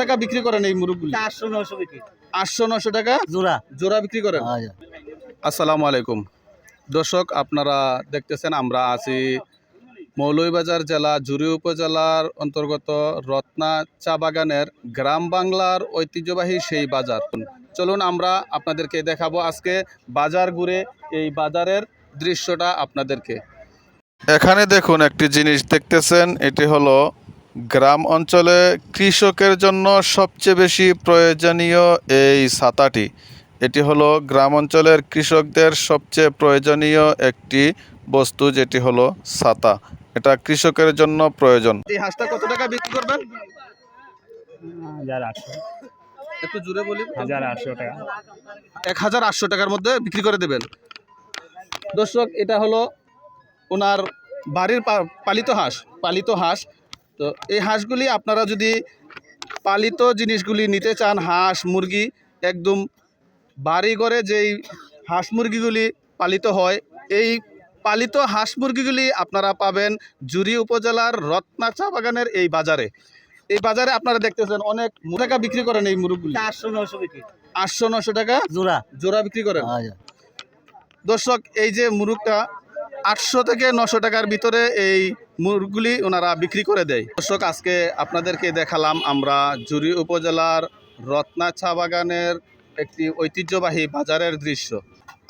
টাকা বিক্রি করেন এই মুরগগুলি? 800-900 বিক্রি। 800-900 টাকা জোড়া। জোড়া বিক্রি করেন। আসসালামু আলাইকুম দর্শক, আপনারা দেখতেছেন আমরা আছি মৌলভীবাজার জেলা জুড়ি উপজেলার অন্তর্গত রত্না চা বাগানের গ্রাম বাংলার ঐতিহ্যবাহী সেই বাজার। চলুন আমরা আপনাদেরকে দেখাবো আজকে বাজার ঘুরে এই বাজারের দৃশ্যটা আপনাদেরকে। এখানে দেখুন একটি জিনিস দেখতেছেন, এটি হলো গ্রাম অঞ্চলে কৃষকের জন্য সবচেয়ে বেশি প্রয়োজনীয় এই ছাতাটি। এটি হলো গ্রাম অঞ্চলের কৃষকদের সবচেয়ে প্রয়োজনীয় একটি বস্তু, যেটি হলো ছাতা। এটা কৃষকের জন্য প্রয়োজন। এই হাঁসটা কত টাকা বিক্রি করবেন? 1800। একটু জোরে বলি। 1800 টাকা। 1800 টাকার মধ্যে বিক্রি করে দেবেন। দর্শক, এটা হলো ওনার বাড়ির পালিত হাঁস। তো এই হাঁসগুলি আপনারা যদি পালিত জিনিসগুলি নিতে চান, হাঁস মুরগি, একদম বাড়ি ঘরে যেই হাঁস মুরগিগুলি পালিত হয়, এই পালিত হাঁস মুরগিগুলি আপনারা পাবেন জুড়ি উপজেলার রত্না চা বাগানের এই বাজারে। এই বাজারে আপনারা দেখতেছেন অনেক টাকা বিক্রি করেন এই মুরগগুলি? 800-900 বিক্রি। 800-900 টাকা জোড়া। জোড়া বিক্রি করেন। দর্শক, এই যে মুরগটা 800 থেকে 900 টাকার ভিতরে এই মুরগগুলি ওনারা বিক্রি করে দেয়। দর্শক, আজকে আপনাদেরকে দেখালাম আমরা জুড়ি উপজেলার রত্না চা বাগানের একটি ঐতিহ্যবাহী বাজারের দৃশ্য।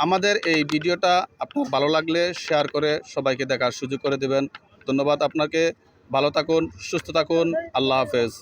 আমাদের এই ভিডিওটা আপনার ভালো লাগলে শেয়ার করে সবাইকে দেখার সুযোগ করে দেবেন। ধন্যবাদ আপনাকে। ভালো থাকুন, সুস্থ থাকুন। আল্লাহ হাফেজ।